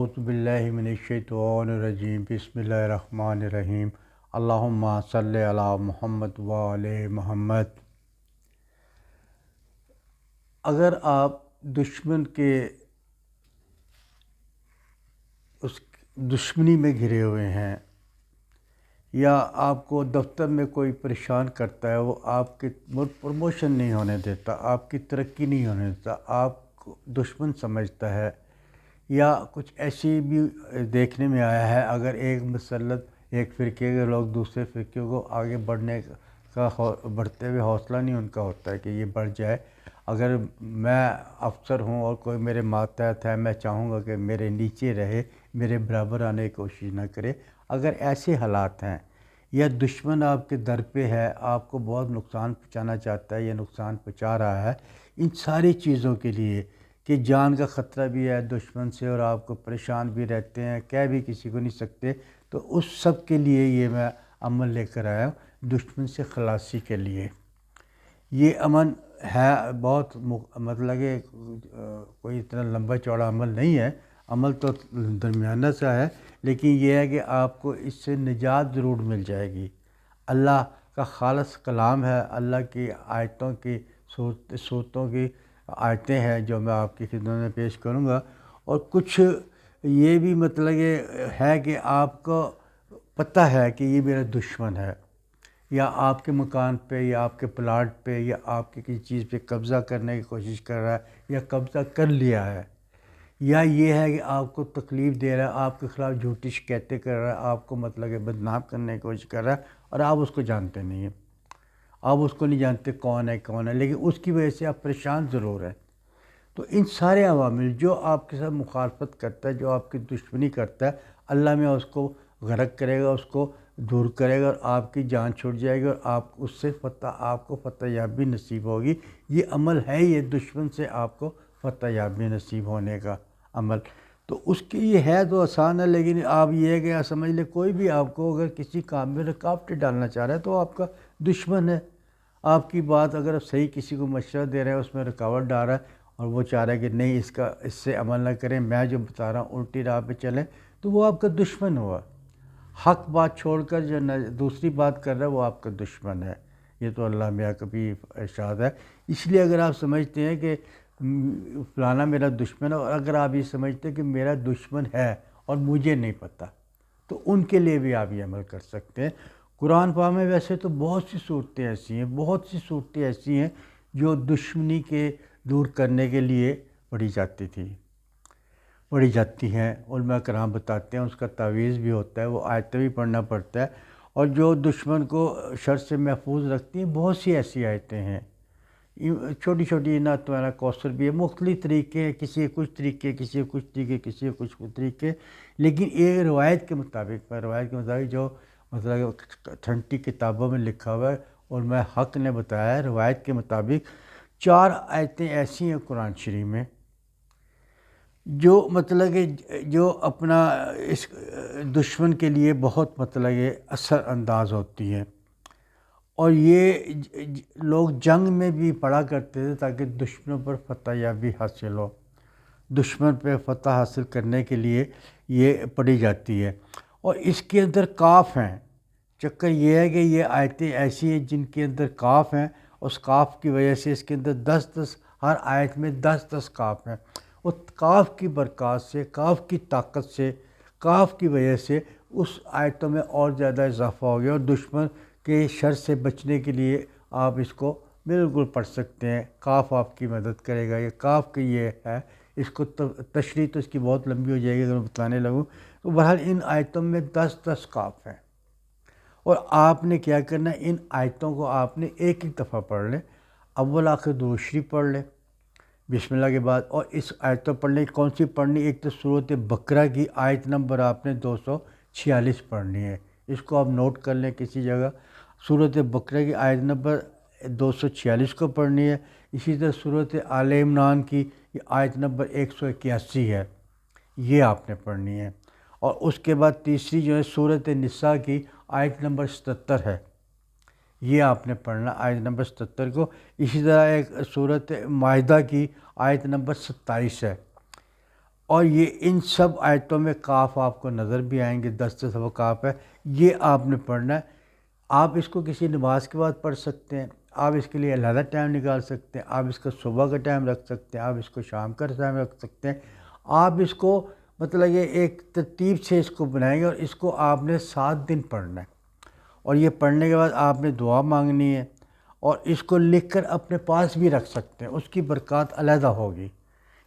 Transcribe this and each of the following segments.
اعوذ باللہ من الشیطان الرجیم بسم اللہ الرحمن الرحیم اللہم صلی علی محمد وعلی محمد۔ اگر آپ دشمن کے اس دشمنی میں گھرے ہوئے ہیں یا آپ کو دفتر میں کوئی پریشان کرتا ہے، وہ آپ کی پروموشن نہیں ہونے دیتا، آپ کی ترقی نہیں ہونے دیتا، آپ کو دشمن سمجھتا ہے، یا کچھ ایسی بھی دیکھنے میں آیا ہے، اگر ایک مسلط ایک فرقے کے لوگ دوسرے فرقے کو آگے بڑھنے کا بڑھتے ہوئے حوصلہ نہیں ان کا ہوتا ہے کہ یہ بڑھ جائے۔ اگر میں افسر ہوں اور کوئی میرے ماتحت ہے، میں چاہوں گا کہ میرے نیچے رہے، میرے برابر آنے کی کوشش نہ کرے۔ اگر ایسے حالات ہیں یا دشمن آپ کے در پہ ہے، آپ کو بہت نقصان پہنچانا چاہتا ہے یا نقصان پہنچا رہا ہے، ان ساری چیزوں کے لیے کہ جان کا خطرہ بھی ہے دشمن سے اور آپ کو پریشان بھی رہتے ہیں، کہہ بھی کسی کو نہیں سکتے، تو اس سب کے لیے یہ میں عمل لے کر آیا ہوں، دشمن سے خلاصی کے لیے۔ یہ امن ہے بہت مطلب کہ کوئی اتنا لمبا چوڑا عمل نہیں ہے، عمل تو درمیانہ سا ہے، لیکن یہ ہے کہ آپ کو اس سے نجات ضرور مل جائے گی۔ اللہ کا خالص کلام ہے، اللہ کی آیتوں کی صورتوں کی آیتیں ہیں جو میں آپ کی خدمت میں پیش کروں گا، اور کچھ یہ بھی مطلب یہ ہے کہ آپ کو پتہ ہے کہ یہ میرا دشمن ہے، یا آپ کے مکان پہ یا آپ کے پلاٹ پہ یا آپ کی کسی چیز پہ قبضہ کرنے کی کوشش کر رہا ہے یا قبضہ کر لیا ہے، یا یہ ہے کہ آپ کو تکلیف دے رہا ہے، آپ کے خلاف جھوٹی شکایتیں کر رہا ہے، آپ کو مطلب کہ بدنام کرنے کی کوشش کر رہا ہے، اور آپ اس کو جانتے نہیں ہیں، آپ اس کو نہیں جانتے کون ہے، لیکن اس کی وجہ سے آپ پریشان ضرور ہیں۔ تو ان سارے عوامل جو آپ کے ساتھ مخالفت کرتا ہے، جو آپ کی دشمنی کرتا ہے، اللہ میں اس کو غرق کرے گا، اس کو دور کرے گا، اور آپ کی جان چھوٹ جائے گی، اور آپ کو فتح یابی نصیب ہوگی۔ یہ عمل ہے، یہ دشمن سے آپ کو فتح یابی نصیب ہونے کا عمل۔ تو اس کے یہ ہے تو آسان ہے، لیکن آپ یہ ہے کہ سمجھ لیں کوئی بھی آپ کو اگر کسی کام میں رکاوٹیں ڈالنا چاہ رہا ہے تو آپ کا دشمن ہے۔ آپ کی بات اگر آپ صحیح کسی کو مشورہ دے رہے ہیں، اس میں رکاوٹ ڈال رہا ہے اور وہ چاہ رہا ہے کہ نہیں اس سے عمل نہ کریں، میں جو بتا رہا ہوں الٹی راہ پہ چلیں، تو وہ آپ کا دشمن ہوا۔ حق بات چھوڑ کر جو دوسری بات کر رہا ہے وہ آپ کا دشمن ہے۔ یہ تو اللہ میاں کا بھی ارشاد ہے۔ اس لیے اگر آپ سمجھتے ہیں کہ فلانا میرا دشمن ہے، اور اگر آپ یہ سمجھتے ہیں کہ میرا دشمن ہے اور مجھے نہیں پتہ، تو ان کے لیے بھی آپ یہ عمل کر سکتے ہیں۔ قرآن پاک میں ویسے تو بہت سی صورتیں ایسی ہیں جو دشمنی کے دور کرنے کے لیے پڑھی جاتی ہیں، علماء کرام بتاتے ہیں، اس کا تعویذ بھی ہوتا ہے، وہ آیتیں بھی پڑھنا پڑتا ہے، اور جو دشمن کو شر سے محفوظ رکھتی ہیں بہت سی ایسی آیتیں ہیں۔ چھوٹی چھوٹی نعت کوثر بھی ہے، مختلف طریقے ہیں، کسی کے کچھ طریقے، کسی کے کچھ طریقے، کسی کے کچھ طریقے، لیکن ایک روایت کے مطابق جو مطلب ٹھنڈی کتابوں میں لکھا ہوا ہے اور میں حق نے بتایا ہے، روایت کے مطابق 4 آیتیں ایسی ہیں قرآن شریف میں جو مطلب کہ جو اپنا اس دشمن کے لیے بہت مطلب کہ اثر انداز ہوتی ہیں، اور یہ لوگ جنگ میں بھی پڑھا کرتے تھے تاکہ دشمنوں پر فتح یابی حاصل ہو، دشمن پہ فتح حاصل کرنے کے لیے یہ پڑھی جاتی ہے۔ اور اس کے اندر کاف ہیں، چکر یہ ہے کہ یہ آیتیں ایسی ہیں جن کے اندر کاف ہیں، اس کاف کی وجہ سے اس کے اندر 10 ہر آیت میں 10 کاف ہیں، اور کاف کی برکات سے، کاف کی طاقت سے، کاف کی وجہ سے اس آیتوں میں اور زیادہ اضافہ ہو گیا، اور دشمن کے شر سے بچنے کے لیے آپ اس کو بالکل پڑھ سکتے ہیں۔ کاف آپ کی مدد کرے گا، یہ کاف کی یہ ہے، اس کو تشریح تو اس کی بہت لمبی ہو جائے گی اگر میں بتانے لگوں، تو بہرحال ان آیتوں میں 10 کاف ہیں، اور آپ نے کیا کرنا ہے، ان آیتوں کو آپ نے ایک دفعہ پڑھ لیں، اول آخر درود شریف پڑھ لیں بسم اللہ کے بعد، اور اس آیتوں پڑھنے کون سی پڑھنی، ایک تو سورۃ بقرہ کی آیت نمبر آپ نے 246 پڑھنی ہے، اس کو آپ نوٹ کر لیں کسی جگہ، سورۃ بقرہ کی آیت نمبر 246 کو پڑھنی ہے۔ اسی طرح سورۃ آل عمران کی آیت نمبر 181 ہے، یہ آپ نے پڑھنی ہے، اور اس کے بعد تیسری جو ہے سورۃ نساء کی آیت نمبر 77 ہے، یہ آپ نے پڑھنا آیت نمبر 77 کو۔ اسی طرح ایک سورۃ مائدہ کی آیت نمبر 27 ہے، اور یہ ان سب آیتوں میں کاف آپ کو نظر بھی آئیں گے، 10 دفعہ کاف ہے، یہ آپ نے پڑھنا ہے۔ آپ اس کو کسی نماز کے بعد پڑھ سکتے ہیں، آپ اس کے لیے علیحدہ ٹائم نکال سکتے ہیں، آپ اس کا صبح کا ٹائم رکھ سکتے ہیں، آپ اس کو شام کا ٹائم رکھ سکتے ہیں۔ آپ اس کو مطلب یہ ایک ترتیب سے اس کو بنائیں گے، اور اس کو آپ نے 7 دن پڑھنا ہے، اور یہ پڑھنے کے بعد آپ نے دعا مانگنی ہے، اور اس کو لکھ کر اپنے پاس بھی رکھ سکتے ہیں، اس کی برکات علیحدہ ہوگی۔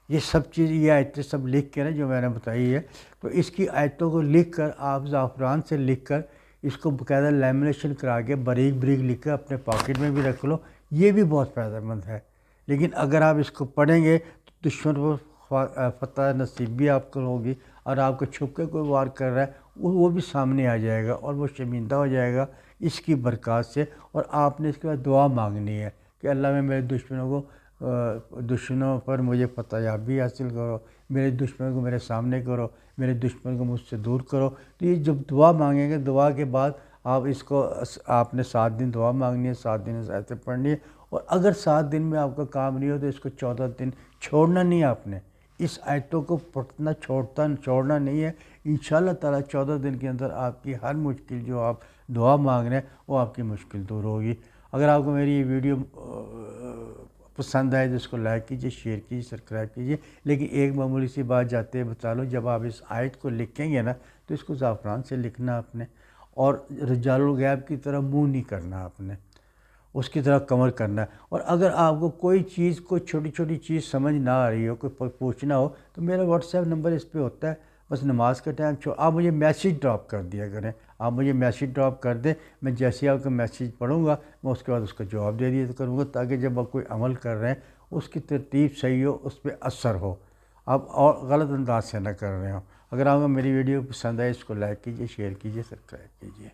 یہ سب چیز، یہ آیتیں سب لکھ کے نا جو میں نے بتائی ہے، تو اس کی آیتوں کو لکھ کر آپ زعفران سے لکھ کر اس کو باقاعدہ لیمینیشن کرا کے باریک باریک لکھ کر اپنے پاکٹ میں بھی رکھ لو، یہ بھی بہت فائدہ مند ہے۔ لیکن اگر آپ اس کو پڑھیں گے تو دشمن کو فتح نصیب بھی آپ کو ہوگی، اور آپ کو چھپ کے کوئی وار کر رہا ہے وہ بھی سامنے آ جائے گا، اور وہ شرمندہ ہو جائے گا اس کی برکات سے۔ اور آپ نے اس کے بعد دعا مانگنی ہے کہ اللہ میں میرے دشمنوں پر مجھے فتح یابی حاصل کرو، میرے دشمنوں کو میرے سامنے کرو، میرے دشمن کو مجھ سے دور کرو۔ تو یہ جب دعا مانگیں گے، دعا کے بعد آپ اس کو، آپ نے 7 دن دعا مانگنی ہے، 7 دن ایسے پڑھنی ہے، اور اگر 7 دن میں آپ کا کام نہیں ہو تو اس کو 14 دن چھوڑنا نہیں ہے آپ نے۔ اس آیتوں کو پڑھنا چھوڑنا نہیں ہے۔ انشاءاللہ تعالیٰ 14 دن کے اندر آپ کی ہر مشکل، جو آپ دعا مانگ رہے ہیں، وہ آپ کی مشکل دور ہوگی۔ اگر آپ کو میری یہ ویڈیو پسند آئے تو اس کو لائک کیجئے، شیئر کیجئے، سبسکرائب کیجئے۔ لیکن ایک معمولی سی بات جاتے ہیں بتا لوں، جب آپ اس آیت کو لکھیں گے نا تو اس کو زعفران سے لکھنا آپ نے، اور رجال الغیب کی طرح منہ نہیں کرنا آپ نے، اس کی طرح کمر کرنا ہے۔ اور اگر آپ کو کوئی چیز، کوئی چھوٹی چھوٹی چیز سمجھ نہ آ رہی ہو، کوئی پوچھنا ہو، تو میرا واٹس ایپ نمبر اس پہ ہوتا ہے، بس نماز کا ٹائم آپ مجھے میسیج ڈراپ کر دیا کریں، آپ مجھے میسیج ڈراپ کر دیں، میں جیسے آپ کا میسیج پڑھوں گا میں اس کے بعد اس کا جواب دے دیا کروں گا، تاکہ جب آپ کوئی عمل کر رہے ہیں اس کی ترتیب صحیح ہو، اس پہ اثر ہو، آپ اور غلط انداز سے نہ کر رہے ہوں۔ اگر آپ کو میری ویڈیو پسند آئے اس کو لائک کیجئے، شیئر کیجئے، سبسکرائب کیجئے۔